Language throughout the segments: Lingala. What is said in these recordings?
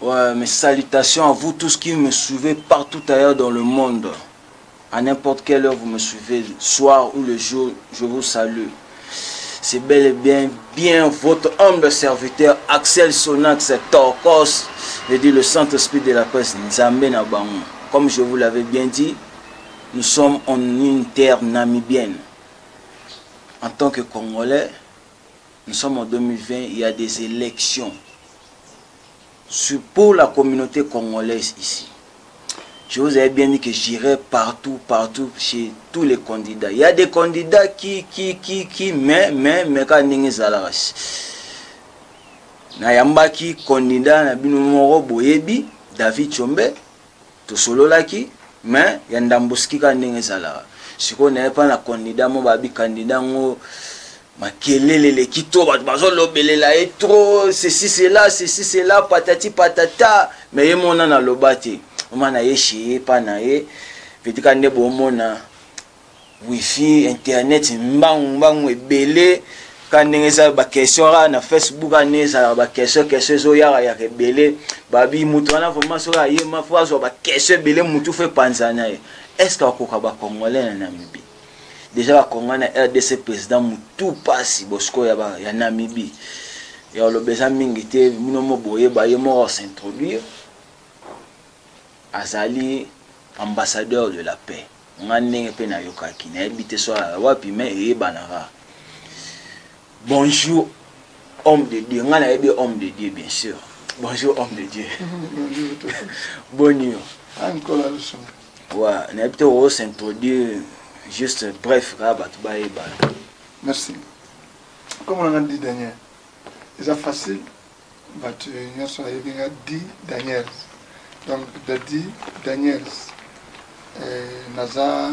Ouais, mes salutations à vous tous qui me suivez partout ailleurs dans le monde. À n'importe quelle heure vous me suivez, soir ou le jour, je vous salue. C'est bel et bien votre humble serviteur Axel Sonax Torkos, je dis le Saint-Esprit de la presse Nzambe Nabango. Comme je vous l'avais bien dit, nous sommes en une terre namibienne. En tant que Congolais, nous sommes en 2020, il y a des élections. Pour la communauté congolaise ici, je vous avais bien dit que j'irai partout, chez tous les candidats. Il y a des candidats mais quand n'est pas Nayambaki candidat na bino moro boyebi David Chombe to solo laki mais yandambuski ka ndenge zala. Siko na pas na candidat mo babi candidat ngo makelele le kito bazo lobelela et trop ceci c'est là patati patata mais yemona na lobati omana yeshi pa na ye vetika nde bomona wifi internet mbangu ebele kanenge za ba question na Facebook aneza ba question zo ya rebele babi mutu wana vraiment so ya ma fois so ba question ebele mutu fait panzana est-ce que akoka ba congolais na Namibie déjà ba congolais na RDC président mutu pasi bosko ya Namibie ya lobeza mingi te mino mo boye ba ye mo s'introduire azali ambassadeur de la paix ngane pe na yokaki na ebite so wapi mais e banara. Bonjour, homme de Dieu. On a dit homme de Dieu, bien sûr. Bonjour, homme de Dieu. Bonjour. Ouais, on a peut-être s'introduire juste bref. Merci. Comme on a dit Daniel, c'est facile. On a dit Daniel. Donc, dit Daniel, Naza,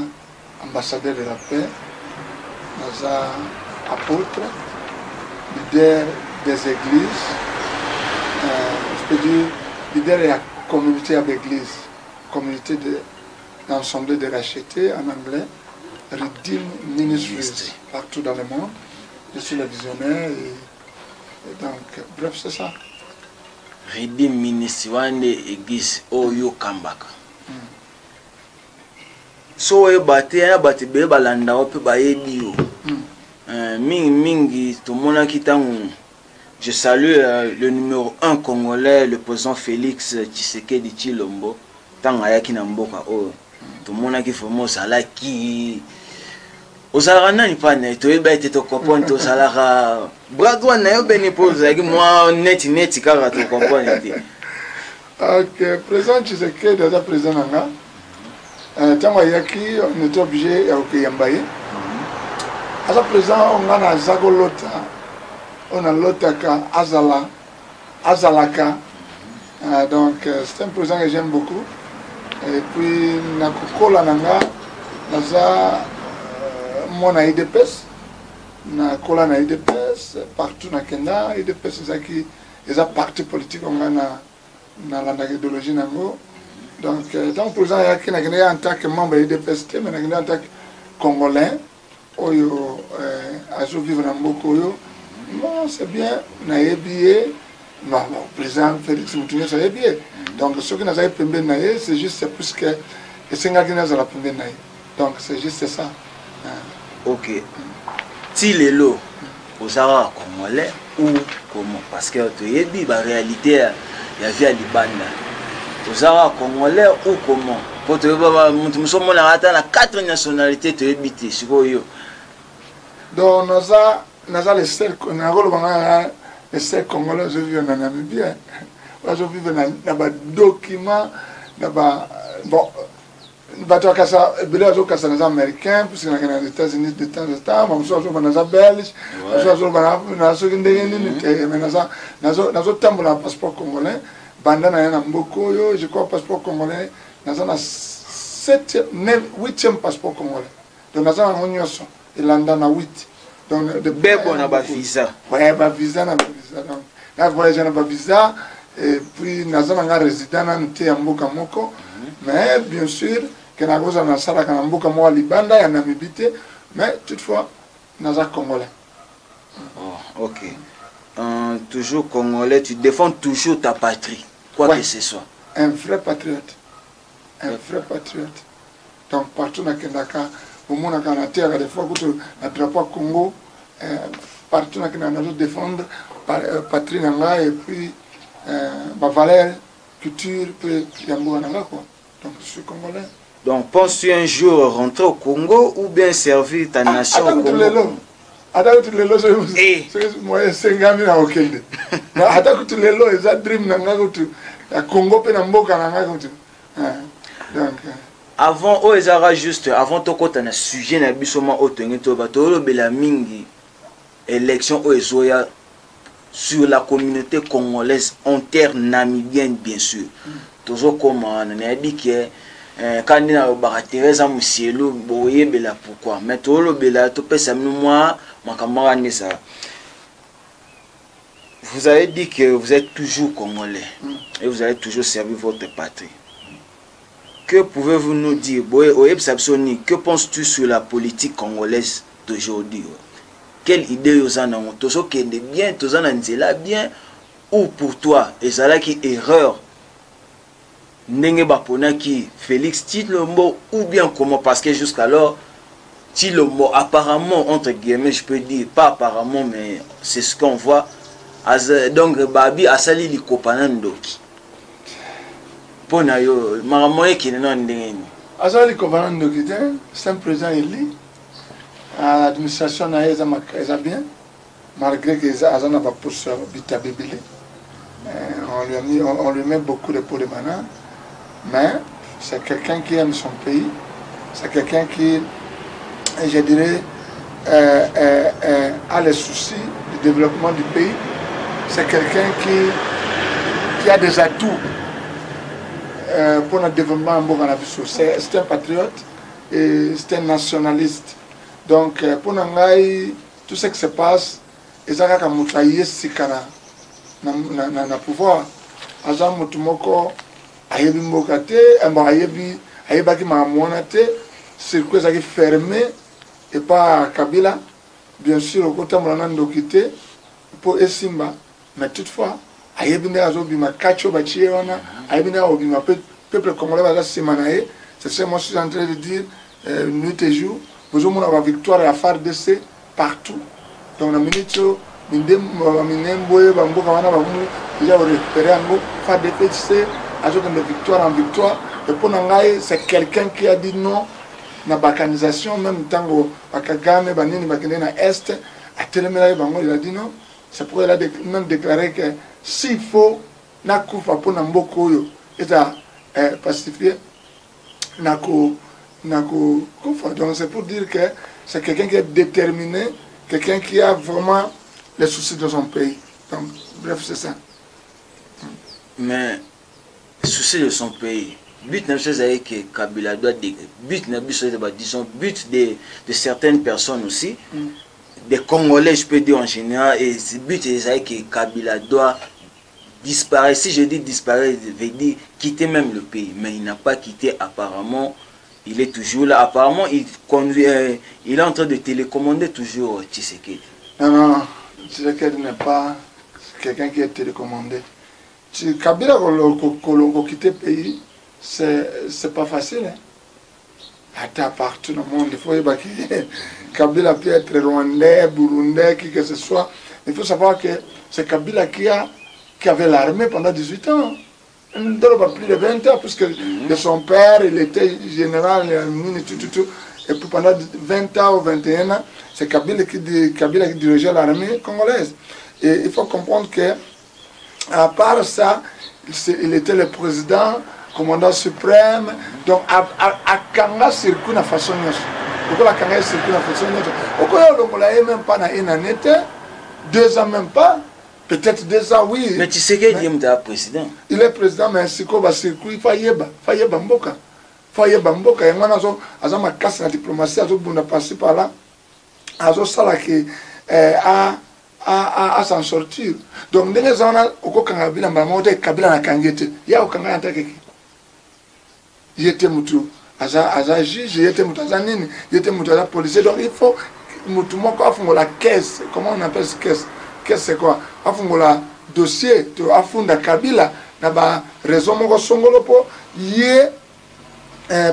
ambassadeur de la paix, Naza, apôtre, leader des églises, je peux dire leader de la communauté à l'église, communauté de l'ensemble de rachetés en anglais, Redeem Ministries, partout dans le monde. Je suis le visionnaire et donc, bref, c'est ça. Redeem Ministries, one église, Oyo Kambaka. So, bate be balanda ope ba yebi. Mingi, tout le monde qui je salue le numéro 1 congolais, le président Félix Tshisekedi Tshilombo. Tant ayaki na mboka o tout le monde qui forme salaki osala nani pa na to eba ete to comprendre to sala bras droit na yo beni poseaki moi net kaka to comprendre te. OK, président Tshisekedi déjà président nanga. Tant ayaki on était obligé ya okuyambaye. Alors présent on a Zagolota, on a Lotaka, Azalaka, donc c'est un président que j'aime beaucoup. Et puis Nakokola Nanga, Naza mon IDPS, Nakola na IDPS, partout na Kenya, IDPS c'est qui est parti politique on a na l'idéologie nango. Donc tant président yaki na en tant que membre IDPS, mais na en tant que Congolais. Oyo azo vivre na mboko oyo non c'est bien na yebié non président Félix Moutouni ça yebié donc ce qui n'a pas pembe na ye c'est juste c'est plus que esenga qui n'a pas pembe na ye donc c'est juste ça. OK ti lelo ozara congolais ou comment parce que to yebi ba réalité ya vie à libanda ozara congolais ou comment pour te ba mutu musomo na ata na 4 nationalités to yebiti sikoyo. Donc, nous avons les seuls Congolais qui vivent en Namibie. Ils vivent dans des documents, bon, les Américains, puisque nous sommes aux États-Unis de temps en temps, nous sommes aux Belges, nous sommes aux passeport congolais, je crois passeport congolais, nous avons 8e passeport congolais. Donc, nous avons il en a 8. Donc, de Bebo n'a pas visa. Oui, pas visa, n'a pas visa. Donc, là, voyageur n'a pas visa. Et puis, nous avons un résident en Mboka Moko. Mais, bien sûr, que nous avons un salle en Mboka Moko à Libanda et en Namibie. Mais, toutefois, nous avons Congolais. Oh, OK. Toujours Congolais, tu défends toujours ta patrie. quoi ouais, que ce soit. Un vrai patriote. Un vrai patriote. Donc partout dans Kendaka, au monde dans la terre, des fois, quand le drapeau Congo, partout dans Kendaka, nous défendre patrie nanga et puis ma valeur, culture, puis yambo nanga quoi. Donc je suis congolais. Donc penses-tu un jour rentrer au Congo ou bien servir ta nation au Congo? Attends que tu lelo, moi c'est ngami na okende. Attends que tu lelo, eza dream nanga que la Congo pe na mboka nanga que donc avant o ezara juste avant to kota na sujet na bisoma otongi to bato lo bela mingi élection o ezoya sur la communauté congolaise en terre namibienne bien sûr. Toujours comme on a dit que quand on a baratereza musielo boye bela pourquoi mais to lo bela to pesa moi makamara ni ça. Vous avez dit que vous êtes toujours congolais et vous allez toujours servir votre patrie. Que pouvez-vous nous dire? Que penses-tu sur la politique congolaise d'aujourd'hui? Quelle idée vous en avez? Tous qui est bien, tous en avez bien, ou pour toi, et ça là qui erreur? N'enge bapona qui Félix Tshilombo ou bien comment? Parce que jusqu'alors, Tshilombo apparemment entre guillemets, je peux dire pas apparemment, mais c'est ce qu'on voit. Donc Babi asali likopanandoki. Pona yo maramoye qui n'est ndengeni azali commandant de guide c'est un président élu l'administration na eza bien malgré que eza na ba pousse bitabibili on lui met beaucoup de pots de banane mais c'est quelqu'un qui aime son pays, c'est quelqu'un qui je dirais a les soucis du développement du pays, c'est quelqu'un qui a des atouts pour notre développement. C'est un patriote et c'est un nationaliste. Donc pour nous, tout ce qui se passe, il y a un pouvoir. Azam mutumoko ayebi mbokate amba ayebaki maamona te circuit ezaki fermé et pas Kabila bien sûr okotambola na ndoki te po esimba mais toutefois ayebi nde azobima kati oyo batie wana ayebi nde obima peuple congolais baza nsima na ye. C'est ce que moi je suis en train de dire nuit et jour bozomona ba victoire ya FARDC partout. Donc na minute oyo minemboye bamboka wana bakumu déjà récupérer yango FARDC azokende de victoire en victoire. Et pour Nangaï, c'est quelqu'un qui a dit non na balkanisation, même tango Bakagame banini bakende na est à Telemela bango, il a dit non. C'est pourquoi il a même déclaré que s'il faut na kufa pour Namboko yo et à pacifier nako kufa. Donc c'est pour dire que c'est quelqu'un qui est déterminé, quelqu'un qui a vraiment les soucis de son pays. Donc bref, c'est ça. Mais souci de son pays. But que Kabila doit but de certaines personnes aussi, des Congolais je peux dire en général, et ce but est que Kabila doit disparaître. Si je dis disparaître, je veux dire quitter même le pays, mais il n'a pas quitté apparemment. Il est toujours là. Apparemment, il est en train de télécommander toujours Tshisekedi. Non, Tshisekedi n'est pas quelqu'un qui est télécommandé. Si Kabila a quitté le pays, c'est pas facile. Hein? Partout dans le monde, il faut que Kabila peut être rwandais, burundais, qui que ce soit. Il faut savoir que c'est Kabila qui avait l'armée pendant 18 ans. Il pas plus de 20 ans, puisque de son père, il était général, et puis pendant 20 ans ou 21 ans, c'est Kabila qui dirigeait l'armée congolaise. Et il faut comprendre que à part ça, il était le président, commandant suprême. Donc, à Kanga circuit de façon pourquoi la Kanga circuit de façon pourquoi on ne même pas dans une année, 2 ans même pas, peut-être 2 ans, oui. Mais tu sais qu'il est président. Il est président, mais c'est quoi le circuit? Il faut y Bamboka. Il faut y Bamboka. Et moi, j'ai ma casse la diplomatie, j'ai passé par là. J'ai ça qui à s'en sortir. Donc, dès que on a au Kabila, Kabila na kangete. Il y a au Kanga Antakeki. Il était moutou. Aza juge, il était moutou. Il était moutou. Policier. Donc, il faut moutou. Moi, quand on la caisse, comment on appelle cette caisse? Caisse, c'est quoi? On la dossier, on a Kabila na ba raison moko songolo po ye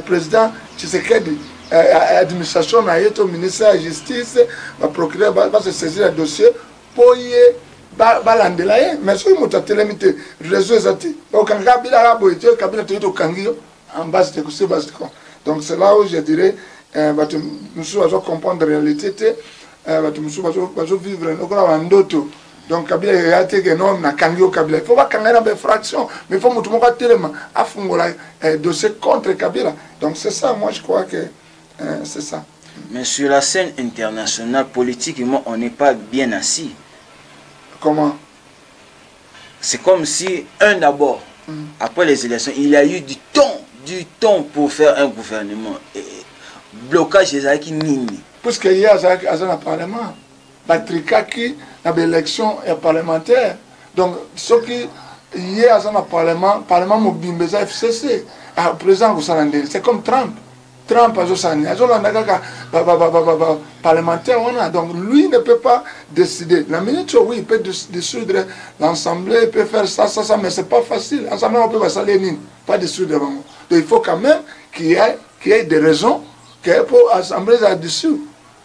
président Tshisekedi administration na yeto ministère de justice ba procureur va se saisir le dossier po ye balandela ye mais soki moto atelemi te réseau ezati okanga kabila rabo ete kabila toyei tokangi yo en base de kusi base de con. Donc c'est là où je dirais bato mosusu bazo comprendre réalité te bato mosusu bazo vivre lokola bandoto. Donc kabila eya te ke non nakangi yo kabila il faut bakanga na bafraction mais il faut moto moko atelema afungola dossier contre kabila. Donc c'est ça, moi je crois que c'est ça. Mais sur la scène internationale politiquement on n'est pas bien assis. Comment? C'est comme si, d'abord, après les élections, il y a eu du temps pour faire un gouvernement. Et blocage des acquis nini. Puisque il y a un parlement, Patrikaki, il y a une élection parlementaire. Donc, ce qui y a un parlement mobile, FCC, président, c'est comme Trump. Trump a parlementaire, donc lui ne peut pas décider. La minute où il peut dissoudre l'Assemblée, il peut faire ça, mais c'est pas facile. L'Assemblée, on peut pas dissoudre. Donc il faut quand même qu'il y ait des raisons pour l'Assemblée à dissoudre.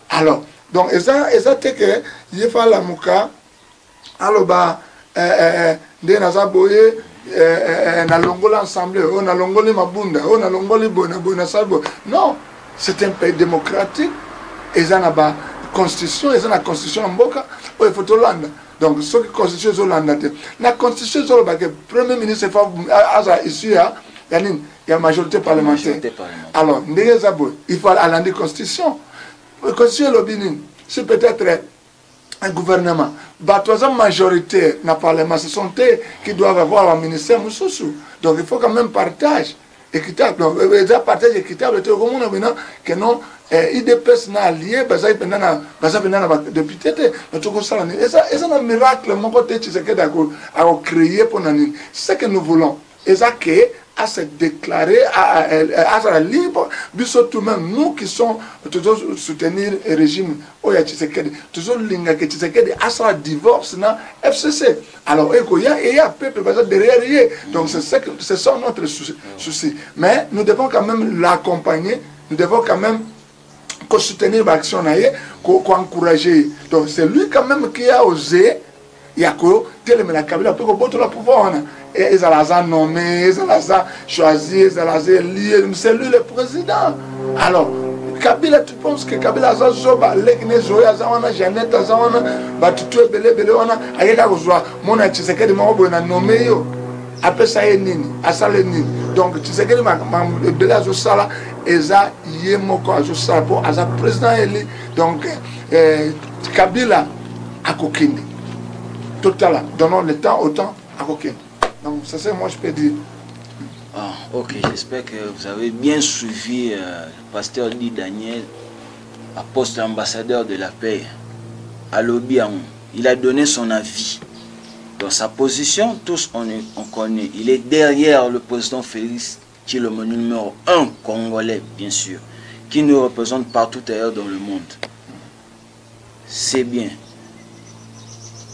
Alors, donc, il faut la mouka, alors, na longola ensemble, on a longoli mabunda, on a longoli bona salbo. Non, c'est un pays démocratique. Ils ont la constitution, ils ont la constitution en boka, il faut Hollande. Donc, ce qui constitution est Hollande. La constitution est le premier ministre ici, il y a majorité parlementaire. Alors, il faut aller à la constitution. La constitution est le Bénin. C'est peut-être un gouvernement. La majorité dans le Parlement, ce sont eux qui doivent avoir un ministère. Donc il faut quand même partage équitable. Donc, partage équitable, c'est comme que non, IDPS n'a allié, député. C'est un miracle, mon côté, c'est créé pour nous. C'est ce que nous voulons. Et ça, à se déclarer, à être libre, tout même nous qui sommes toujours soutenir le régime, toujours l'inga que Tshisekedi à sa divorce dans FCC. Alors il y a un peuple derrière lui, donc c'est ça notre souci. Mais nous devons quand même l'accompagner, nous devons quand même soutenir l'action, encourager. Donc c'est lui quand même qui a osé. Il y a que la Kabila peut que le pouvoir. Et ils ont nommé, ils ont choisi, ils ont élu, c'est lui le président. Alors, Kabila, tu penses que Kabila a zoba, l'Egne Zoya, Zawana, Jeannette, Zawana, Batutu, Belé, Belé, Ayeka Kozwa, Mona Tshisekedi Marobo, na nommé yo. Après ça, il y a Nini, Asale Nini. Donc, Tshisekedi Belé Azosala, Eza Yemoko Azosala, pour Aza président élu. Donc, Kabila a Kokindi. Total, donnons le temps au temps à Kokindi. Donc, ça c'est moi je peux dire. Ah, ok, j'espère que vous avez bien suivi le pasteur Di Daniel, apôtre ambassadeur de la paix, à l'Obiaon. Il a donné son avis. Dans sa position, tous on connaît. Il est derrière le président Félix, qui est le numéro 1 congolais, bien sûr, qui nous représente partout ailleurs dans le monde. C'est bien.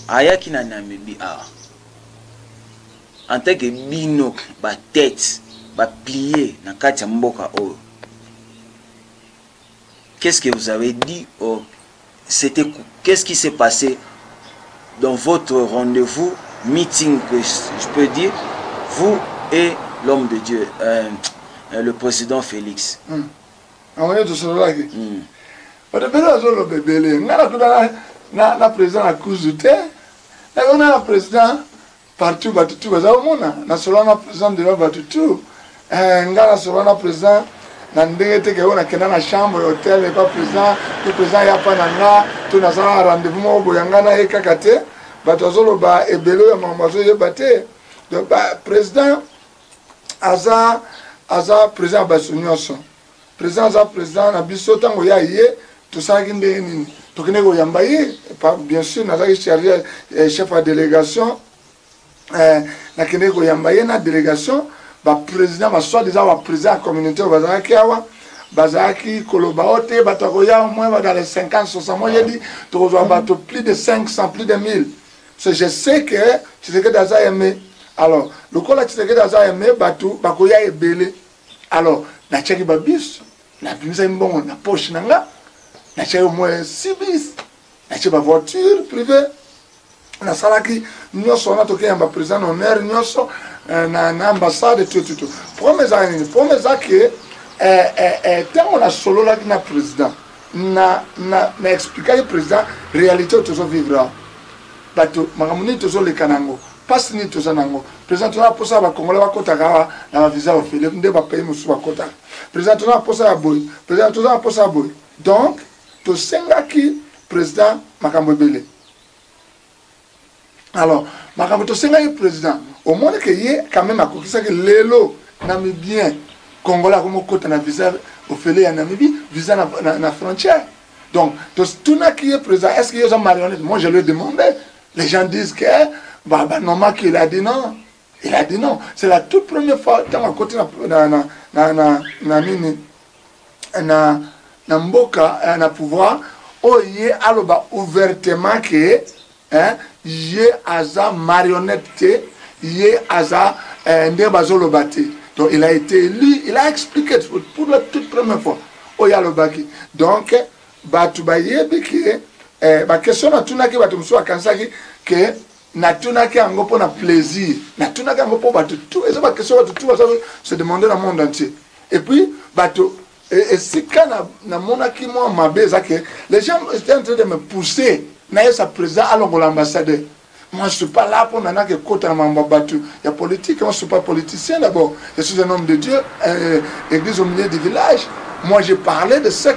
Ayaki na Namibie a. En tant que bino, ba tête, ba plié, na kati mboka o. Qu'est-ce que vous avez dit? Oh, c'était qu'est-ce qui s'est passé dans votre rendez-vous, meeting, que je peux dire, vous et l'homme de Dieu, le président Félix. Na président à cause du terre, on a un président partout, Batutu, na solana président de Batutu, ngala solana président, na ndenge que on a kena na chambre hôtel et pas président, le président ya pas nanga, tout na ça rendez-vous mo boyangana e kakate, batozolo ba ebelo ya mambazo ye baté. Donc président aza président basunyoso. Président na biso tango ya yé, tout ça qui ndeni. Bien sûr, nous avons chargé chef de délégation. Nous avons chargé la délégation. Le président, soit déjà le président de la communauté, Bazaki, Kolobaote, Batakoya, au moins dans les 50, 60 mois, j'ai dit, plus de 500, plus de 1000. Je sais que tu sais que Daza aimé Alors, le col Tshisekedi a aimé bateau, bakoya et belé. Alors, na tchaki babis, na bimisa mbongo na poche nanga, na tchaki au moins 6 bis, na tchaki ba voiture privée, na salaki nyoso na toke yamba président honneur nyoso na ambassade tout. Pour mes que tant na solo la na président, na expliquer président réalité toujours vivre. Bateau, makamuni toujours les kanango. Pas ni tout ça nango. Président on a posé ba Congolais ba kota na visa au Philippe nde ba pays musu ba kota. Président on a posé à boy. Président on a posé à boy. Donc to senga ki président makambo belé. Alors makambo to senga ki président au moins que yé quand même akokisa que lelo namibien Congolais comme kota na visa au Philippe ya Namibie visa na frontière. Donc tout na qui est président est-ce qu'il y a une marionnette? Moi je lui ai demandé. Les gens disent que Norma qu'il a dit non. Il a dit non. C'est la toute première fois que à côté na mboka na pouvoir oye aloba ouvertement que yé aza marionnette yé aza ndebazolo bate. Donc il a été élu, il a expliqué pour la toute première fois oye alobaki. Donc batu bayebi que la question na tunaki batu musu akansaki que na tunaki ango pour na plaisir na tunaki ango pour batu tout et ça ba question batu tout ça se demander dans le monde entier et puis batu et si quand na monaki moi mabeza que les gens étaient en train de me pousser na sa président à l'ambassadeur. Moi je suis pas là pour nana que kota na mamba batu ya politique. Moi je suis pas politicien d'abord, je suis un homme de Dieu, église au milieu du village. Moi j'ai parlé de ce qui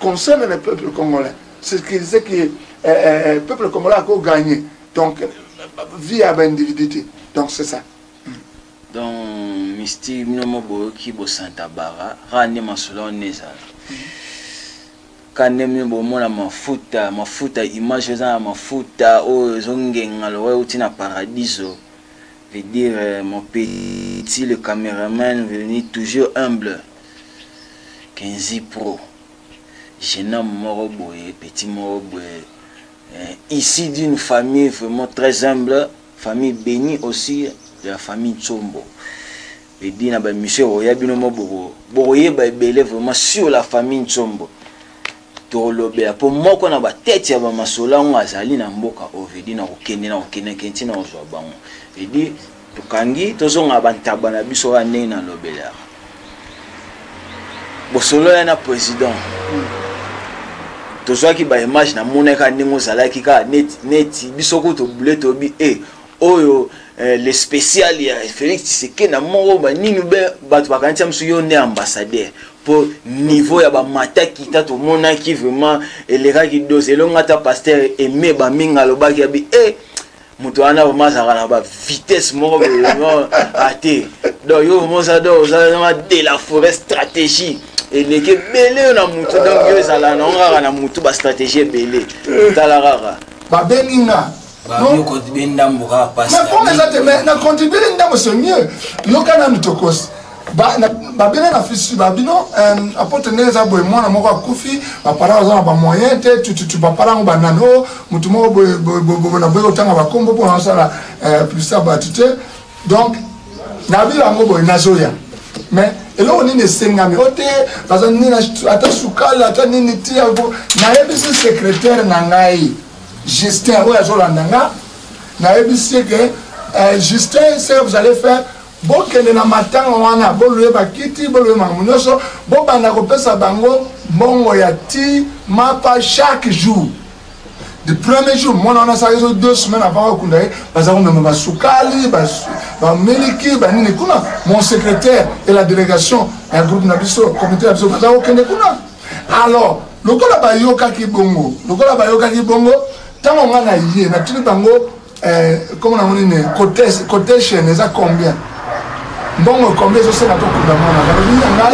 concerne le peuple congolais. C'est ce qui disait que le peuple congolais a gagné. Donc, vie à l'individualité. Donc, c'est ça. Donc, Misti Minomobo qui est Santa Bara, Rane Masula Neza. Quand mafuta, image za mafuta, oh, zongenga, le tina paradiso. Veut dire, mon petit, le caméraman, venir toujours humble. 15 Pro. Jeune homme Moroboé, petit Moroboé, ici d'une famille vraiment très humble, famille bénie aussi de la famille Tsombo. Et dit na ba monsieur Oyabino Moboro, Boroye ba belé vraiment sur la famille Tsombo. Torolobea pour moi qu'on a ba tête ya ba masola on azali na mboka ovedi na okende kentina ozwa bango. Et dit tokangi tozonga bantaba na biso wa ndenge na lobela. Bosolo ya na président. Tozwa ki ba image na moneka ndingo zalaki ka net bisoko to boulet to bi oyo le spécial ya Félix Tshisekedi na mongo ba ninu be batu bakantia msu yo ne ambassadeur pour niveau ya ba mataki ta to monaki vraiment eleka ki dose elonga ta pasteur aimé ba minga lobaki ya bi mutu ana vraiment ça na ba vitesse moko vraiment até donc yo vraiment ça do ça de la forêt stratégie et les que belé na mutu donc yo ça la na na mutu ba stratégie belé tala rara ba beninga non ko benda mboka passer mais pour les autres na contribuer ndamo c'est mieux lokana nitokos ba bena na fils ba bino apporter za boy mwana moko akufi ba para za ba moyen te tu ba para ba nano mutu mo bo na boy otanga ba kombo pour na sala plus ça ba tute donc na bi la mo boy na zoya mais elo ni ne senga mi ote baza ni na ata sukala ata nini tia na ebisi secrétaire na ngai Justin oya zolandanga na ebisi que Justin c'est vous allez faire bokende na matanga wana boluye bakiti boluye mamunyoso bobanda kopesa bango bongo ya ti mapa chaque jour. Le premier jour, moi on a ça 2 semaines avant au Kundaï, parce qu'on me soukali, miliki, mon secrétaire et la délégation, un groupe nabiso, comité nabiso, parce qu'on kuna. Alors, le kola ba yoka ki bongo, tant on a yé, na tuni bango, comment on dit, côté chaîne, ça combien? Bongo combien je sais na to kundamana,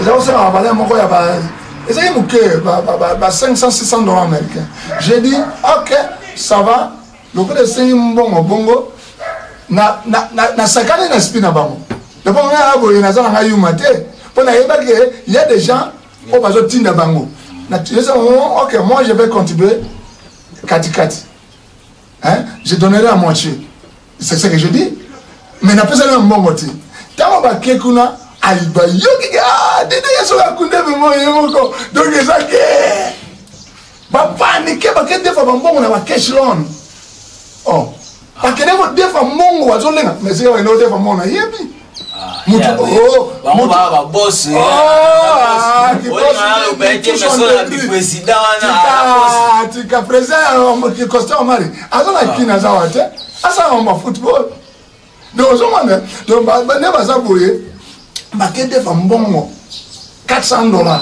ça aussi on va parler mon quoi ya et ça y est, 500-600 $ américains. J'ai dit, ok, ça va. Le coup de 5 bongo, na 50 ans d'esprit. Le bon il y a des gens qui ont besoin de bango. Ok, moi je vais contribuer kati. Je donnerai à moitié. C'est ce que je dis. Mais n'a pas ça un bon motif. Tant que quelqu'un aïba yoki dédé sur la kunde me mo yoko donc ça que ba paniquer ba que des fois bon on a ba cash loan oh parce que des fois mongo azolenga mais c'est une autre fois mon yebi mutu oh on va boss qui président tika président qui costa mari azona kina zawate asa on football donc on ba ne ba ça boyer bakende fa mbongo $400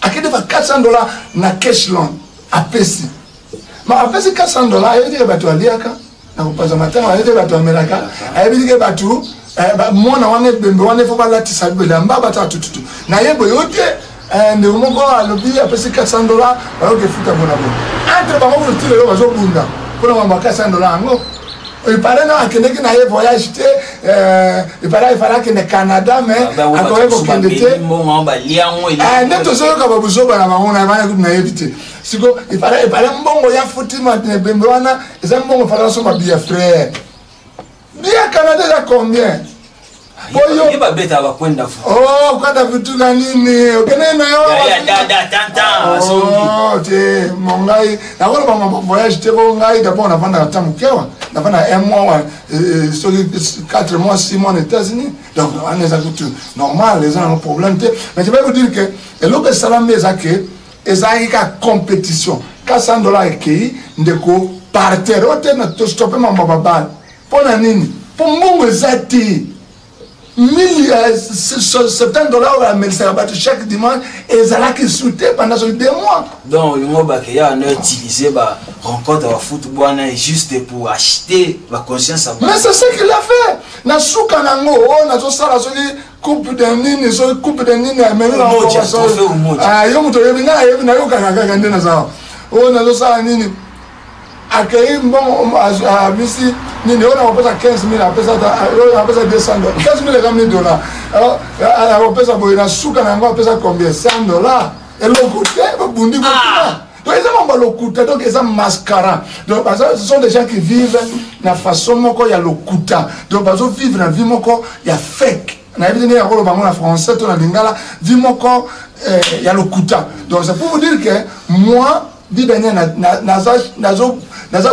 akende fa $400 na cash loan apesi ma apesi $400 ayedi ke batu aliaka na kupaza matanga ayedi batu amelaka ayedi ke batu mona wane bembe wane fo balati sabela mbaba tatu tutu na yebo yote nde umoko alobi apesi $400 bayoke futa bona bona entre bango butile lo bazo bunda pona mama $400 ngo il paraît non que n'est pas voyage il paraît que le Canada mais à quoi vous candidez n'est tout ça que vous avez na mangona bana ku na éviter siko il paraît mbongo ya futima ne bembewana eza mbongo fala so mabia frère bien Canada ya combien boyo iba beta ba kwenda fu oh kwenda vitu gani ni okene na yo ya dada tanta oh te mongai na wala ba voyage te bo ngai d'abord na vanda tamu kewa na vanda un mois sur 4 mois 6 mois aux États-Unis donc on est tout normal les gens ont problème mais je vais vous dire que et l'autre salam est que ezalika compétition $400 qui ndeko par terre on tena to stopper mama baba pona nini pour mbongo zati $1,070 à Melsabat chaque dimanche et ça qui soutient pendant 2 mois. Donc, le mot que on a utilisé la rencontre au football juste pour acheter la conscience. Mais c'est ce qu'il a fait. Na souka nango, na so sala so coupe de nini, so coupe de nini amena na ko so. Ah, yo muto yebi na yo kaka ngende na sawa. Oh na so sala nini. Accueillir bon à Missi, ni ne on a pas 15 000, on a pas $200, 15 000 $. Alors, on peut ça pour une souka nango, on peut ça combien $100. Et l'autre côté, bundi donc ils ont le kuta, donc ils ont mascara. Donc ce sont des gens qui vivent la façon moko ya le kuta. Donc ils vivent la vie moko ya fake. Na ebi ne yakolo bango na français to na lingala, vie moko ya le kuta. Donc c'est pour vous dire que moi bidanya nazo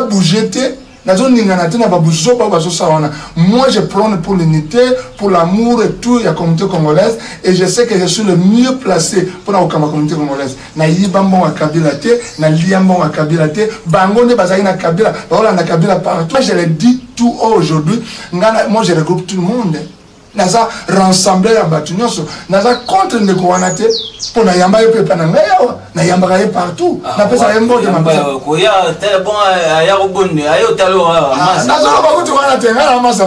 bougeté nazo ningana tena ba buzo ba bazo sawana. Moi je prône pour l'unité, pour l'amour et tout la communauté congolaise et je sais que je suis le mieux placé pour la communauté congolaise. Na yibambo wa kabila te, na liambo wa kabila te, bango ne bazali na kabila, ba na kabila partout. Je le dis tout aujourd'hui, moi je regroupe tout le monde. Naza rassembler ya batu nyonso naza contre ndeko wana te pour na yamba yepe pa na ngayo na yamba ye partout na pesa yembo de mamba ko ya tel bon ya robonde ayo talo masa naza ba kutu wana te ngala masa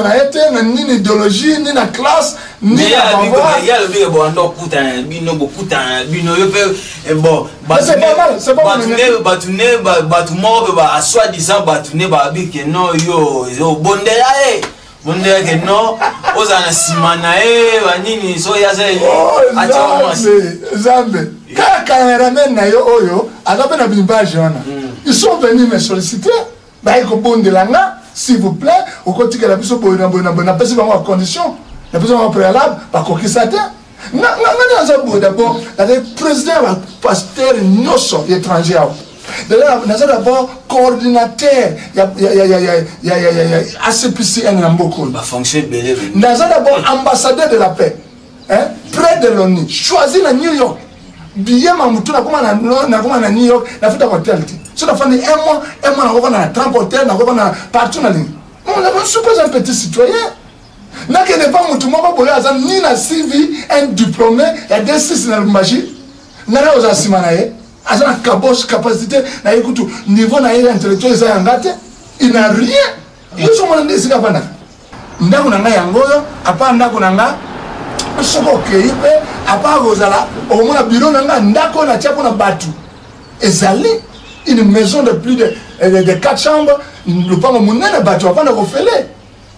na ete na nini idéologie ni na classe ni na pouvoir ya le bien bon ndo kuta bino bokuta bino yepe bon c'est pas mal batu mo ba soi disant batu ne ba bi que non yo bonde ya bonde que non aux anasimana banini so ya ze Zambe ka cameraman na yo oyo azabe na bimbage wana ils sont venus me solliciter ba ko bonde langa s'il vous plaît au côté que la biso boina pesi ba en condition la biso en préalable ba kokisa te na za d'abord le président va pasteur nyoso étranger d'abord coordinateur ACPCN Namboko fonction belé d'abord ambassadeur de la paix près de l'ONU choisi na New York billet mamutu na koma na New York na futa hotel so na fani un mois na Trump hotel na partout na ligne on super un petit citoyen na que ne pas mutu moko boyo azan ni na CV un diplômé ya D6 na magie na na ozasimana ye azana capacité na écoute niveau na intellectuel ça yangate il n'a rien ils sont mon ndesi ka bana ndako na nga yangoyo apa ndako na nga soko keipe apa gozala au moins bureau na nga ndako na tia na batu ezali une maison de plus de 4 chambres le pango munene batu apa na kofele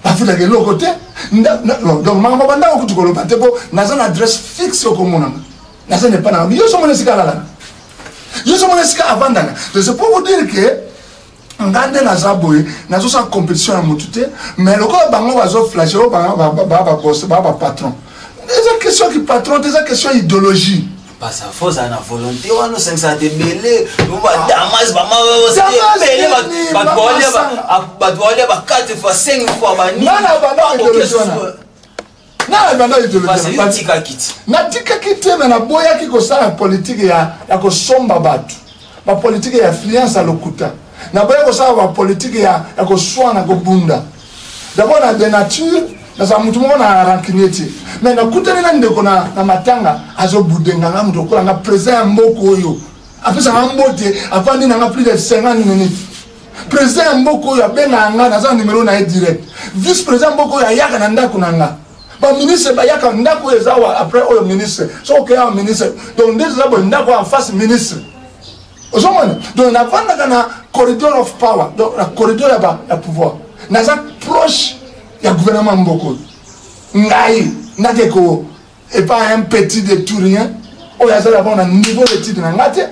bafuta ke lo côté donc mama banda ko tukolo patepo nazana adresse fixe au komona nazana pas na yo so mon ndesi ka la. Je suis mon esclave avant. C'est pour vous dire que ngande na zaboye nazo sa compétition ya mutute mais le quoi bango bazo flasher ba boss ba patron des questions qui patron des questions idéologie pas ça fausse à la volonté on sent ça te belé on va damas ba ma belé ba doole ba 4 fois 5 fois ba ni na banda idéologie na tika kiti na boya ki ko sala politique ya ko somba batu ba politique ya influence à lokuta na boya ko sala ba politique ya ko swana ko bunda d'abord na de nature na sa mutu mo na rankinieti mais na kutani na ndeko na matanga azo budenga na mutu ko na président mboko oyo apesa mbote afandi na plus de 50 minutes président mboko oyo abenga nga na za numéro na direct vice président mboko oyo ayaka na ndako na nga ba ministre ba yaka ndako ezawa après oyo ministre so que un ministre donc déjà ba ndako en face ministre ozomona donc na vanda na corridor of power donc la corridor ya pouvoir na za proche ya gouvernement mboko ngai nakeko et pas un petit détourien oyo azala bona niveau d'étude na ngate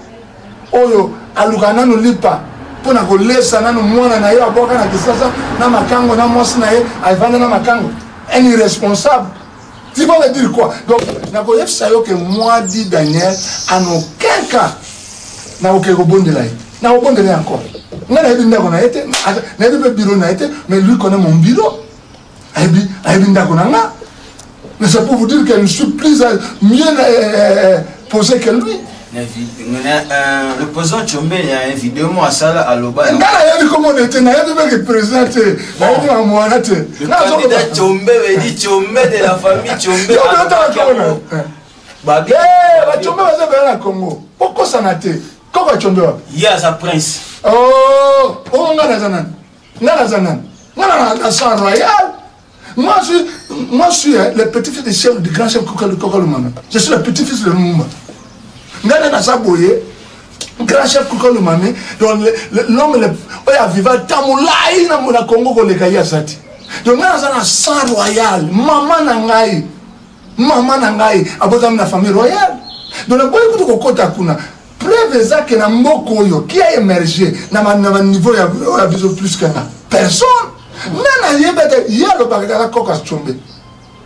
oyo alukana no lipa pona ko lesa nanu mwana na yo aboka na kisasa na makango na mosi na ye avanda na makango un irresponsable. Tu vas me dire quoi? Donc, je sais que moi, dit Daniel, en aucun cas, n'a aucun rebond de là. N'a aucun de là encore. N'a pas de bureau, mais lui connaît mon bureau. Mais c'est pour vous dire que je suis plus mieux posé que lui. Le président Tchombe, il y a une vidéo à ça à l'Oba. Il y a comment on était, il y a le président, il y a le candidat Tchombe, il dit Tchombe de la famille Tchombe. Tchombe va au Congo. Pourquoi ça n'a été? Comment Tchombe? Il y a sa prince. Oh, on a Nazanan. Nazanan. Nation royale. Moi, je suis le petit-fils du chef, du grand chef Kokalumana. Je suis le petit-fils de Lumumba. Ngana na saboye grand chef Koukolo Mame donc l'homme le oya vivant tamulai na mona Congo ko le kaya sati donc ngana na sang royal maman na ngai abota na famille royale donc na boye ko kota kuna preuve zake na mboko yo qui a émergé na niveau ya biso plus que personne nana yebete yalo bakala koka Tchombe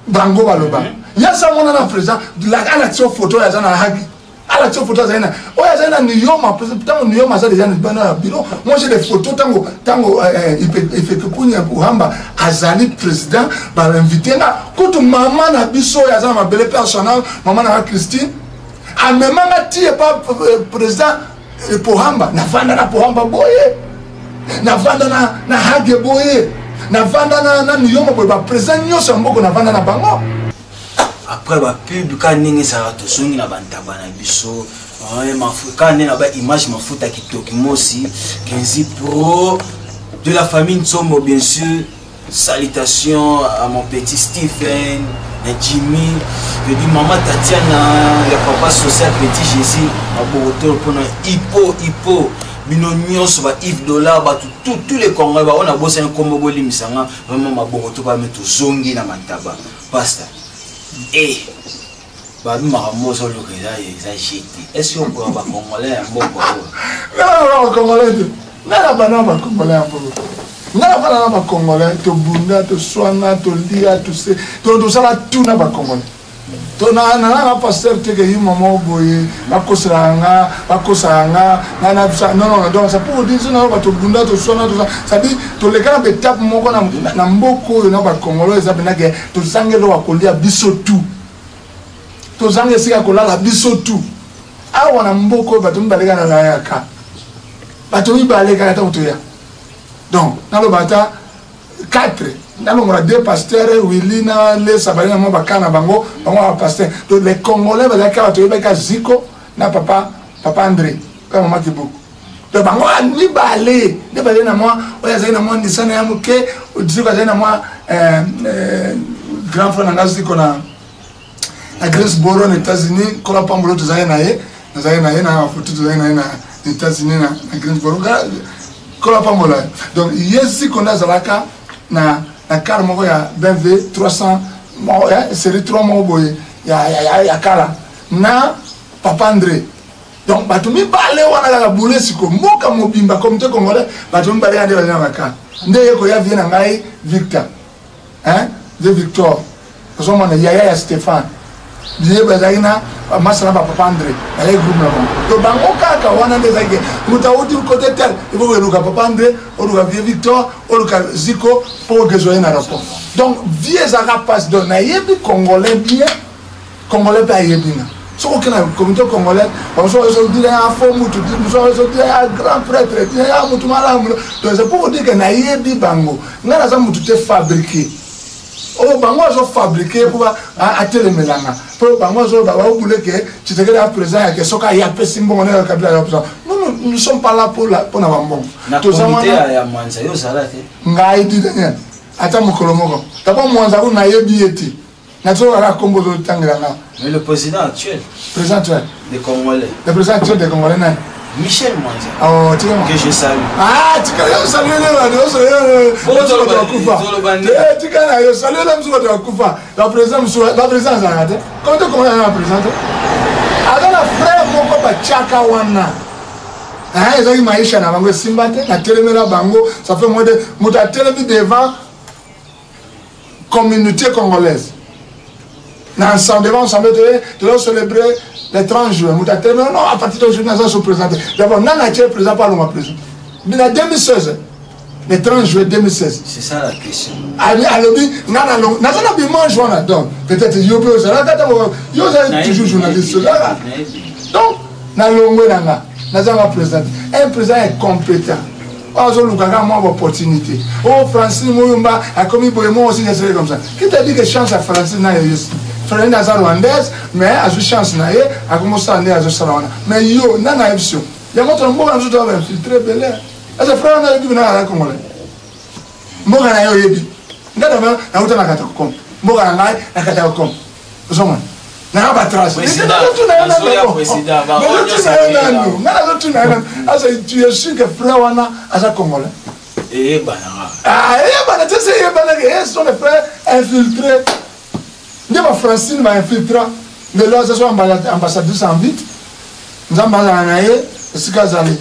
bango baloba ya sa mona na président la action photo ya na hagi à la photo zaina oya zaina nioma tango nioma za déjà bana bureau moi j'ai des photos tango il fait que kunya Buhamba azali président ba invité na kutu maman na biso ya za ma belle personnel maman na Christine a même na tie pas président Buhamba na vanda na Buhamba boye na vanda na hage boye na vanda na nioma boye ba président nyoso mboko na vanda na bango. Après ba pub ka ningi sa to songi na bantaba na biso quand na ba image mafuta kitoki mosi 15 pro de la famille Ntsombo bien sûr. Salutations à mon petit Stephen, à Jimmy, je dis maman Tatiana, le papa social petit Jésus, à Boroto pour hippo Binonio sur Yves Dollar, tous les Congolais, on a bossé un combo bolimsanga, vraiment ma Boroto va mettre zongi na mantaba. Basta. Et babi maramo sur le réseau, est-ce qu'on peut avoir Congolais un bon non, Congolais, non, Congolais un peu. N'a pas de Congolais, to bunda, to soana, to lia, to se, to sala tout na ba Congolais. To na pasteur te que maman boye, ba kosanga, non, donc ça pour dire na ba to bunda, to soana, to ça dit to le kana betap moko na mboko na ba Congolais ça bena que to sangelo wa kolia biso tout. To zange sika kolala biso tout. Awa na mboko ba to mbalega na yaka. Ba to ibalega ta utoya. Donc, dans le bata, 4, dans le 2 pasteurs, Willy, les Sabarina, mon bacana, bango, bango, pasteur. Donc, les Congolais, les Congolais, Zico, na papa André, comme maman qui beaucoup. Donc, bango, ni balé, ni balé, na moi, oya zaina moi, ni sana ya muke, Zico zaina moi, grand frère Nangazi, qu'on a, à Greensboro, aux États-Unis, qu'on a pas mbolo, zaina na photo, zaina aux États-Unis, à Greensboro, donc ici qu'on a zalaka na car moko ya BMW 300 série 3 moko boye ya kala na papa André Donc, Batumi balé wana la boule siko moka mobimba comité congolais Batumi balé ande bazana maka. Ndeye ko ya vient ngai Victor. Hein? De Victor. Parce que Yaya Stéphane. Dieu bazana masala ba papa André. Ale groupe là. To bango kaka wana ndezake. Mutaudi côté tel. Il faut que papa André, on doit Victor, on doit Zico pour que joie na rapport. Donc, vieux zara passe de na yebi congolais bien. Congolais pas yebina. Ce qu'on a comité congolais, on se dit à fond, on se dit à grand prêtre, à Moutoumala. Donc c'est pour vous dire que Naïebi Bango, nous avons tout fabriqué. Oh, Bango a fabriqué pour atteindre les mélanga. Pour Bango a voulu que tu te regardes à présent et que ce qu'il y a peu simple, on est au cabinet. Nous ne sommes pas là pour la bambon. Tout ça, on a mangé au salade. Naïdi, attends, mon colombo. D'abord, moi, nous avons Naïebi été. Mais le président actuel. Président actuel. Des Congolais. Le président actuel des Congolais. Michel Mwanza. Oh, tu vois. Que je salue. Ah, tu vois, salut la présidence. Comment tu connais la présidence? Alors, la frère, mon papa, Tchaka Wana. Ah, ils ont eu Maïcha, na bango Simbate, na Téléméla Bango, ça fait moins de. Mouta Télémi devant communauté congolaise. Ensemble, tu dois célébrer les 30 juin. Non, à partir de aujourd'hui, nous allons se présenter. D'abord, nous avons été présents par le président. Mais en 2016, le 30 juin 2016. C'est ça la question. Nous avons donc peut-être toujours journaliste. Donc, nous avons présenté. Un président est compétent. Nous avons une opportunité. Oh, Francine Mouyumba a commis moi aussi des séries comme ça. Qui t'a dit que chance à Francine n'a eu? Francine est rwandaise, mais à ce chance n'a eu, a commencé à aller à ce salon. Mais yo, n'a pas eu. Il y a montré un bon jour d'avoir infiltré Belé. Et ce frère n'a eu du à la Congolais. Moga n'a eu yebi. N'a pas eu de la catacombe. Moga n'a eu la catacombe. Vous savez? N'a pas trace. Président. Tu es sûr que frère Wana a sa Congolais. Et Banara. Ah, et Banara, tu sais, Banara, sont les frères infiltrés. Il y a Francine m'a infiltré. Mais là, ce sont ambassadeurs en vite. Nous avons Banaraye, Sikazali.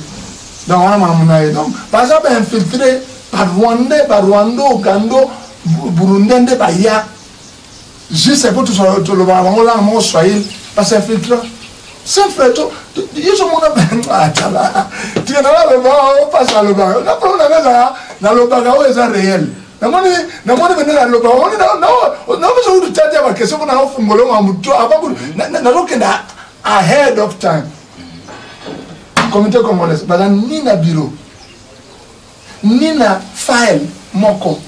Donc, on a Mamonaye. Donc, par exemple, infiltré par Rwandais, par Rwanda, Ouganda, Burundais, par Ya. Juste pour tout le monde, Swahili, parce que infiltré. C'est fait tout. Ils sont mon appel. Tu es là, le bar, on passe à le bar. On a pas dans le bar, c'est réel. On a besoin de tâter ma question. On a fait un ahead of time. Comité congolais, ni na bureau, ni na file, moko.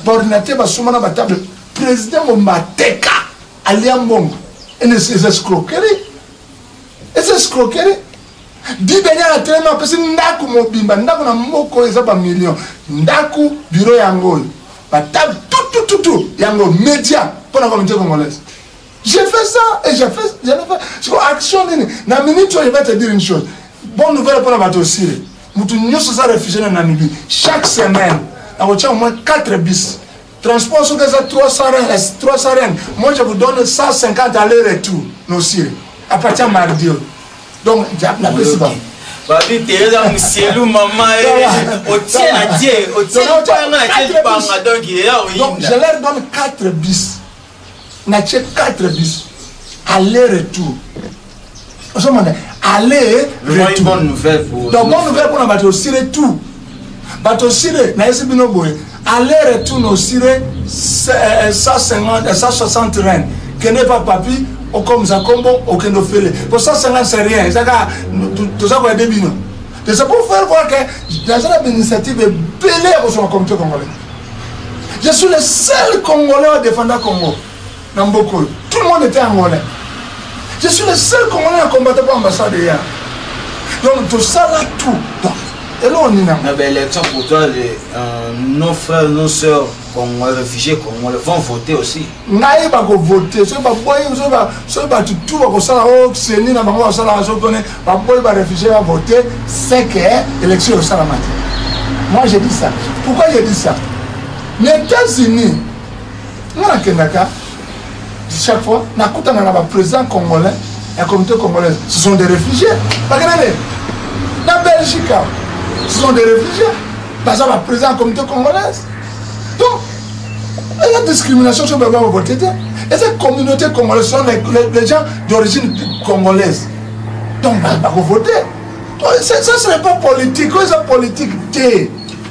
Ordinateur, basumana batable. Président Momateka, Aliambongo. Et c'est escroquerie. Et c'est escroquerie. Dis bien à tellement parce que ndaku mobimba, ndaku na moko ezaba million. Ndaku bureau yango. Batable tout yango média pour la communauté congolaise. J'ai fait ça et j'ai fait. C'est quoi action na minute je vais te dire une chose. Bonne nouvelle pour la bateau aussi. Mutu nyoso sa réfugié na Namibie. Chaque semaine, on retient au moins 4 bis. Transport sur les 300 rennes. Moi, je vous donne 150 aller-retour, nos Syriens, à partir de mardi. Donc, la présidente. Babi, Teresa Moussielou, maman, au tien à Dieu, au tien à Dieu, donc, je leur donne 4 bis. N'a 4 bis. Aller-retour. Aller-retour. Bonne nouvelle pour. Donc, bonne nouvelle pour la bateau Syrie, tout. Bateau Syrie, n'a pas de boy. Aller-retour nos Syrie 150, 160 rennes. Que n'est pas papi, au comme ça, combo, au que nous faisons. Pour 150, c'est rien. Tout ça, vous avez des binômes. C'est pour faire voir que la initiative est belle pour son comité congolais. Je suis le seul Congolais à défendre le Congo. Dans beaucoup. Tout le monde était Angolais. Je suis le seul Congolais à combattre pour l'ambassade hier. Donc tout ça là, tout. Donc, et là on y a. Mais l'élection pour toi, nos frères, nos soeurs, réfugiés congolais vont voter aussi. Naïe va voter. Ce n'est pas boy, ce n'est pas tout. Ça c'est ni na bango ça là, va boy va réfugié va voter. C'est que l'élection au Salamati. Moi j'ai dit ça. Pourquoi j'ai dit ça? Les États-Unis, nous à Kendaka, chaque fois, nous avons un président congolais la communauté congolaise, ce sont des réfugiés. Regardez, la Belgique, ce sont des réfugiés. Parce que la présidente de la communauté congolaise. Donc, il y a une discrimination sur le vote. Et cette communauté congolaise sont les gens d'origine congolaise. Donc, il va voter. Ça ne serait pas politique. C'est politique.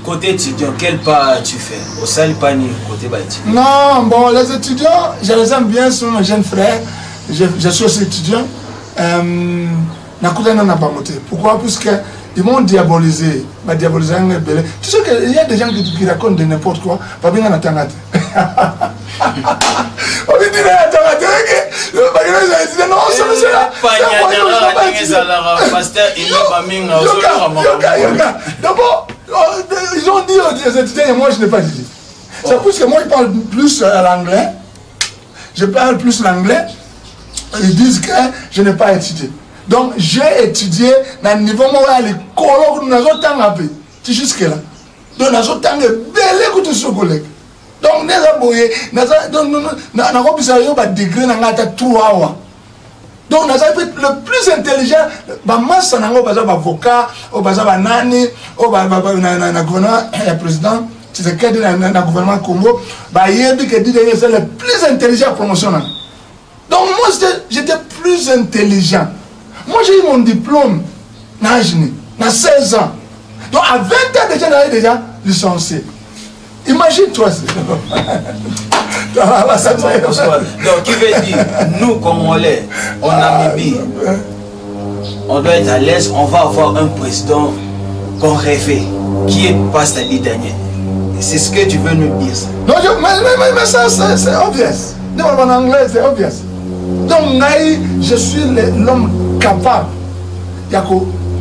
Côté étudiant, quel pas tu fais? Au Salipani, côté étudiant? Non, bon, les étudiants, je les aime bien, ce sont mes jeunes frères. Je suis aussi étudiant. Pourquoi? Parce qu'ils m'ont diabolisé. Tu sais qu'il y a des gens qui racontent de n'importe quoi. Pas bien en attendant. D'abord, ils ont dit aux étudiants, et moi je n'ai pas dit. C'est parce que moi je parle plus l'anglais. Je parle plus l'anglais. Ils disent que je n'ai pas étudié. Donc j'ai étudié dans le niveau où l'école nous avons tant appris. C'est jusque là. Donc nous avons tant belle que tout ce collègue. Donc nous avons degré dans la 3 ans. Donc nous avons été le plus intelligent. Masse nous avons avocat, nani, le président. C'est que dans le gouvernement Congo, c'est le plus intelligent promotionnel. Donc moi j'étais plus intelligent. Moi j'ai eu mon diplôme à 16 ans. Donc à 20 ans déjà j'avais déjà licencié. Imagine-toi. Donc qui veut dire, nous Congolais, en Namibie, on doit être à l'aise, on va avoir un président qu'on rêvait, qui est Pasteur Daniel. C'est ce que tu veux nous dire ça? Non, mais ça c'est obvious. Non, en anglais c'est obvious. Donc je suis l'homme capable.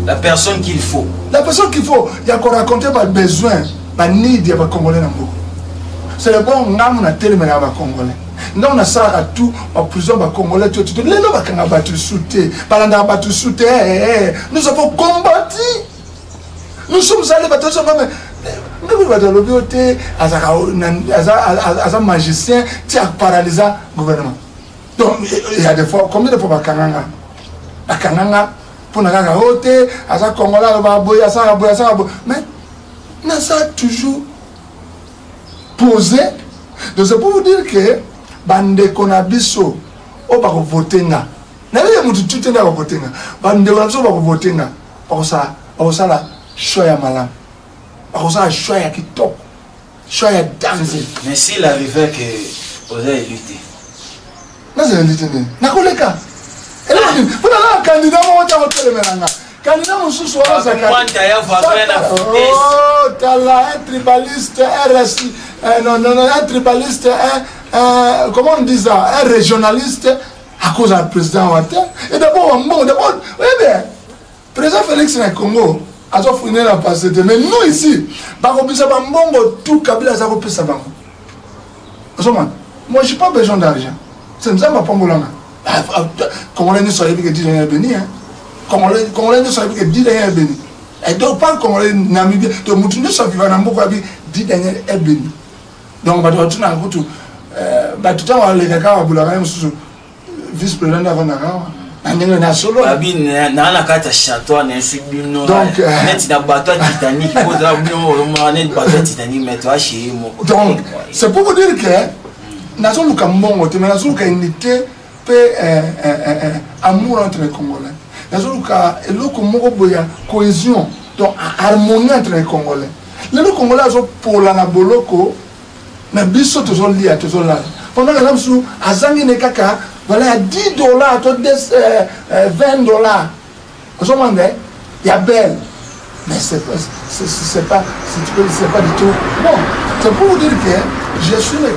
La personne qu'il faut. La personne qu'il faut. Il y a qu'on raconter mes besoins, mes needs, les Congolais. C'est le bon ngam na télé mais les Congolais. Non, on a ça à tout, en prison, les Congolais, tout. Les gens qui ont battu sauté, nous avons combattu. Nous sommes allés battre ce moment. Nous avons lobbyé, un magicien qui a paralysé le gouvernement. Donc, il y a des fois, combien de fois la Kananga, pour nous voter, à ça, Congolais, mais, nous avons toujours posé. Donc, c'est pour vous dire que, bande konabiso, on va voter. Nous avons tout le temps voter. Bande konabiso, on va voter. Pour ça, la choya malam. Pour ça, la choya qui top. Choya danse. Mais s'il arrivait que vous avez lutté. Non, c'est lutté. N'a pas le cas. Et là, vous avez un candidat, on va voter le mélange. Candidat, on se soit. Oh, t'as là un tribaliste, RSI. Non, un tribaliste, comment on dit ça? Un régionaliste à cause du président Ouattara. Et d'abord, oui, bien, le président Félix na Congo a fouiné la passé. Mais nous ici, tout Kabila a fait ça. Moi, je n'ai pas besoin d'argent. C'est ça ma pambolanga. Congolais ne soyez pas que 10 ans béni. Congolais ne soyez pas que 10 ans béni. Et donc, pas Congolais Namibie. Donc, nous ne sommes pas 10 ans béni. Donc, tout le temps, les gars, vice-président avant donc, c'est pour vous dire que nous avons une unité, amour entre les Congolais. Nous avons une cohésion, donc harmonie entre les Congolais. Les Congolais sont pour la Naboloko, mais ils sont toujours liés à toujours là. Pendant que nous sommes à Zanginekaka, voilà, $10, $20. Vous comprenez? Il y a belle. Mais c'est pas du tout. Bon, c'est pour vous dire que je suis le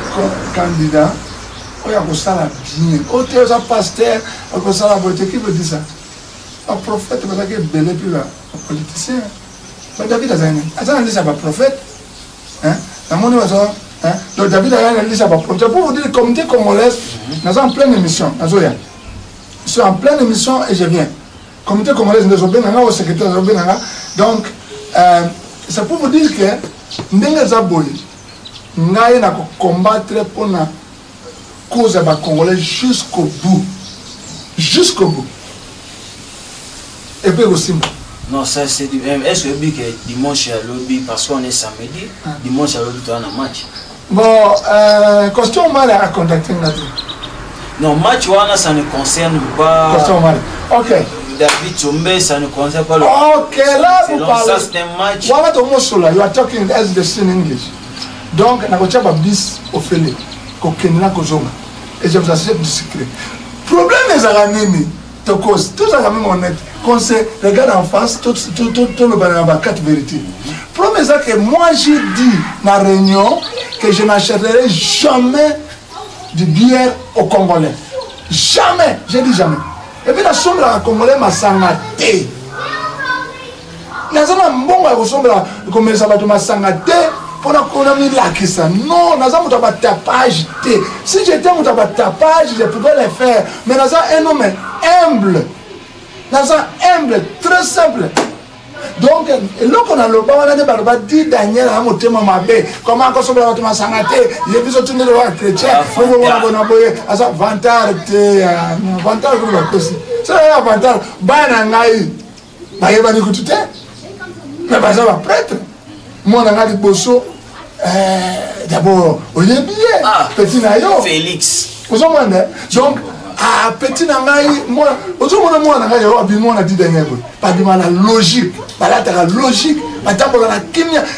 candidat. Il y a ça là bien. Quand tu es un pasteur, il y a ça là beauté. Qui veut dire ça? Un prophète, il y a un bel puis un politicien. Mais David a dit ça, un prophète. Hein? Donc David a dit ça, un prophète. C'est pour vous dire que le comité congolais, nous sommes en pleine émission. Je suis en pleine émission et je viens. Le comité congolais, nous sommes bien au secrétaire. Donc, c'est pour vous dire que nous avons combattre pour la cause des Congolais jusqu'au bout. Jusqu'au bout. et puis aussi. Non, ça c'est du même. Est-ce que dimanche à lobby, parce qu'on est samedi, dimanche à lobby, tu as un match? Bon, costume mal à contacter là-dessus. Non, match, ça ne concerne pas. Costume mal. Ok. David Chombe, ça ne concerne pas le. Ok, là vous parlez. Ça c'est un match. Voilà ton mot sur là, you are talking as the in English. Donc, na kocha ba bis ofele, ko kenina ko zonga. Et je vous assure du secret. Problème est à la nini. Cause tout ça quand même honnête. Quand c'est regarde en face, tout le banana 4 vérités. Problème est que moi j'ai dit dans la réunion que je n'achèterai jamais de bière aux Congolais. Jamais, j'ai dit jamais. Et puis la sombre à Congolais m'a sangaté. Nazana mbongo ya sombre comme ça va te sangaté pour la économie là qui ça. Non, nazana muta ba tapage. Si j'étais muta ba tapage, je pouvais le faire. Mais nazana un homme humble. Nazana humble, très simple. Donc, là qu'on a le bas, on a des dit Daniel à monter mon mabé. Comment on se peut ma sangaté? J'ai vu surtout le roi chrétien. Pour vous voir bon aboyer. À ça, vantar, vantar pour la cause. C'est un vantar. Banangaï. Bah, il va dire que tu t'es. Mais bah, ça va prêtre. Moi, on a dit bosso. D'abord, on est bien. Petit naïo. Félix. Vous en demandez. Donc, ah, petit nangaï, moi, aujourd'hui, moi, nangaï, on a dit Daniel. Pas de la logique. La logique,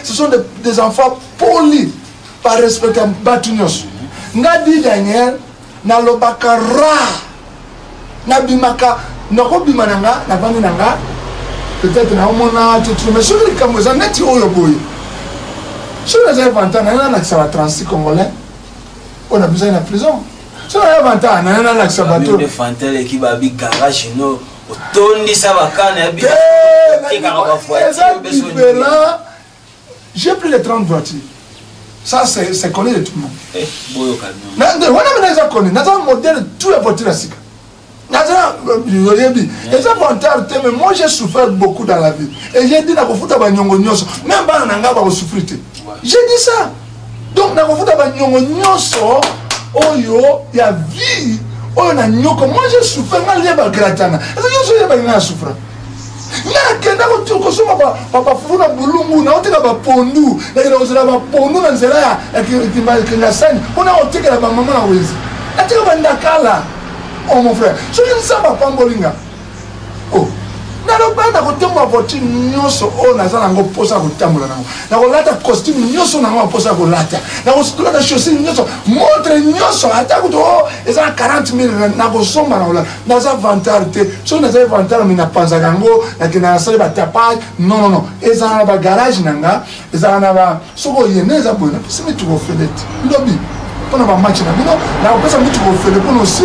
ce sont des enfants polis, par respect à Batunios. N'a dit Daniel, n'a l'obaka ra, n'a bimaka, n'a robimananga, n'a vaninanga, peut-être n'a omona, mais sur les camouflages, n'a ti oyoboy. Sur les inventaires, n'a n'a que ça va transi congolais, on a besoin de la prison. Sur les inventaires, n'a n'a que ça va tout. Les fantômes qui va bi garage, non. Tondi ça va canner. J'ai pris les 30 voitures. Ça, c'est connu de tout le monde. On a un modèle de toutes les voitures. Moi, j'ai souffert beaucoup dans la vie. Et j'ai dit, même pas souffrir. J'ai dit ça. Donc, il y a vie. Oh, moi j'ai souffert, moi j'ai gratana. Est-ce souffert? Papa funa bulungu na oteka ba pondu, na ozela ba pondu na nzela ya kinasani. Ona oteka ba mama na wezi. Ateka ba ndakala. Oh mon frère, je ne sais pas pambolinga. Oh. Na lo bana ko temba voiture nyoso o na zana ngo posa ko tambola nango. Na ko lata costume nyoso na ngo posa ko lata. Na ko lata chaussure nyoso, montre nyoso ata ko to eza 40,000 na ko somba na ola. Na za vantarité, so na za vantar mi na panza kango na kina sala ba tapage. Non. Eza na ba garage nanga, eza na ba soko yeneza bona. Simi tu ko fedete. Lobi. Pona ba match na bino, na ko pesa mi tu ko fedete pour aussi.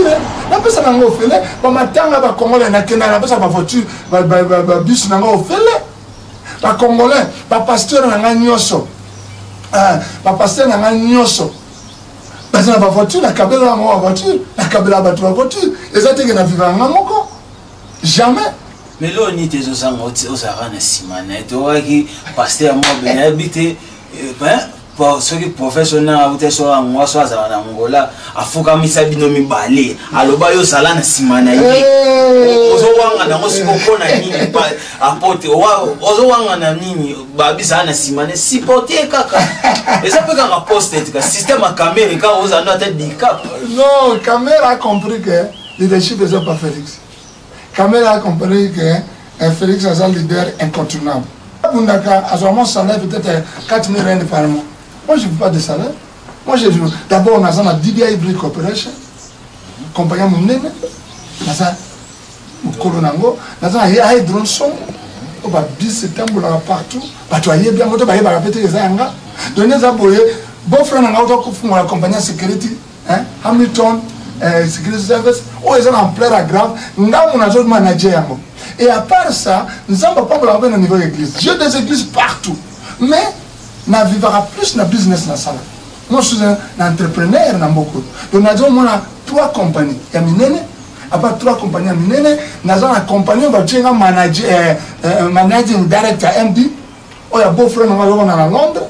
Na pesa na ngo fele, ba matanga ba Congolais na kena na pesa ba voiture, ba bus na ngo fele. Ba Congolais, ba pasteur na nga nyoso. Ba pasteur na nga nyoso. Ba na ba voiture na kabela na voiture, na kabela ba voiture. Ezate ke na vivre nga moko. Jamais. Mais là on était aux sangots aux arana simana. Toi qui pasteur moi ben habité pour ceux qui professionnels à vous soit moi soit ça na Angola afuka misabino mibale aloba yo sala na simana ye ozo wanga na ngosiko kona nini pa apote ozo wanga na nini babisa na simana sipote kaka eza pe ka poste ka système à caméra ka oza na tête handicap. Non, caméra a compris que leadership n'est pas Félix. Caméra a compris que Félix est un leader incontournable. Bundaka a son salaire peut-être 4 000 rand par mois. Moi, je ne veux pas de salaire. Moi, je veux. D'abord, on a un DBI Brick Corporation. Compagnie Mounene. On a un Colonango. On a un Hydronson. On va bis partout. On va bien. On va répéter les angles. Donc, nous avons bon frère, on a la compagnie Security. Hamilton Security Service. On est en plein grave. Nous avons un manager. Et à part ça, nous n'avons pas au niveau de l'église. J'ai des églises partout. Mais, na vivra plus na business na sala. Moi je suis un entrepreneur na beaucoup. Donc nous avons 3 compagnies. Il y a minene, à part 3 compagnies minene, nous avons une compagnie on va dire managing director MD. Oh il y a beau frère on va à Londres,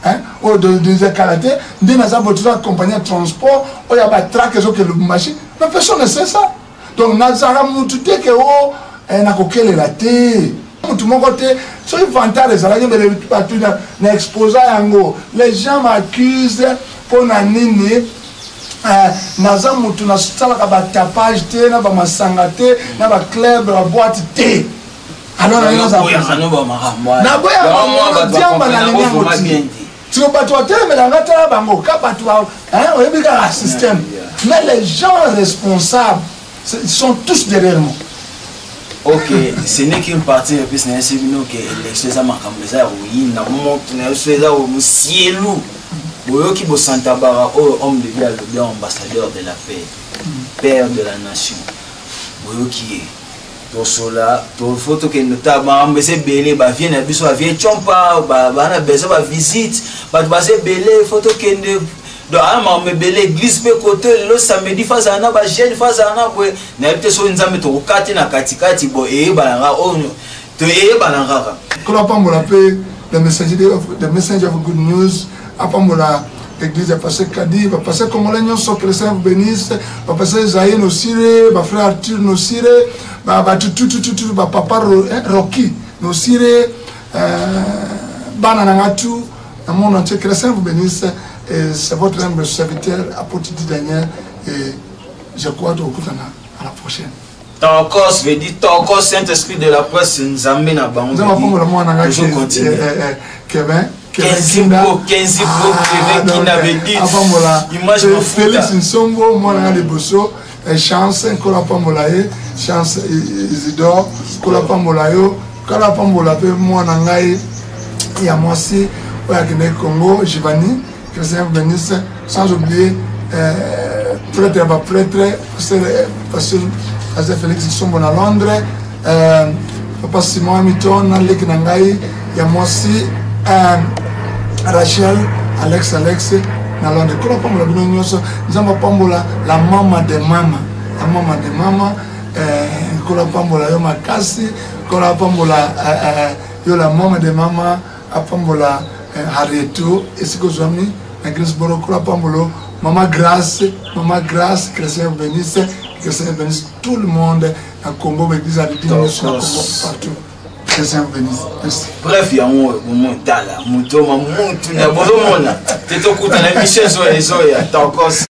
hein, ou de Kalaté, nous avons 3 compagnies de transport, oh il y a pas track que le machine. Mais personne ne sait ça. Donc nous avons tout que na kokelela te mutu moko te soki vantard ezalaki mbele bato na exposa yango les gens m'accusent mpo na nini naza mutu nasalaka batapage te na bamasanga te na baclub baboite te alors naboya diamba na lingi yango ti siko bato batelemelanga tala bango ka bato oyebi kaka système mais les gens responsables ils sont tous derrière moi. Ok, ce n'est qu'une partie de plus n'est-ce que l'élection ça marque comme ça oui na moment tu n'as ça au ciel boyo qui bo Santa Bara homme de bien le bien ambassadeur de la paix père de la nation boyo qui est to sola to photo que notamment mais c'est belé ba vient na biso vient chompa ba na besoin ba visite ba c'est belé photo que donc à me l'église peut côté le samedi face à na ba jeune face à na boy na peut so nzambe to kati na katikati bo e balanga on to e balanga ko la pambola pe the messenger of good news apambola l'église a passé Kadi va passer comme les nyonso chrétien bénisse va passer Zaïe no sire va frère Arthur no sire va tout va papa Rocky no sire bana na ngatu na monde entier chrétien vous bénisse. Et c'est votre humble serviteur, apôtre Daniel, et je crois au coup à la prochaine. Tokos veut dire Tokos, Saint-Esprit de la presse, nous amène à Bango. Toujours continuer. Kevin. 15 beaux, Kevin qui n'avait dit. Image de Félix Nsombo, moi, on a des bossos. Chance, Kolapamolaye, Chance Isidore, Kolapamolayo, Kolapamolape, moi, on a il y a moi aussi, au Congo, Giovanni. Chrétien bénisse, sans oublier prêtre, pasteur Félix Nsombo à Londres, papa Simon Hamilton, Lek Nangai, il y a moi aussi Rachel, Alex, à Londres. Quand on parle de l'union, nous avons parlé la maman de maman, quand on parle de Yoma Kassi, quand on parle de la maman de maman, à parler Harieto, et ce que j'ai mis, la Greensboro, Kolapambolo, Maman Grâce, Chrétien bénisse, tout le monde, à Congo, l'église à Congo, partout. Chrétien bénisse. Merci. Bref, il y a un moment, tu es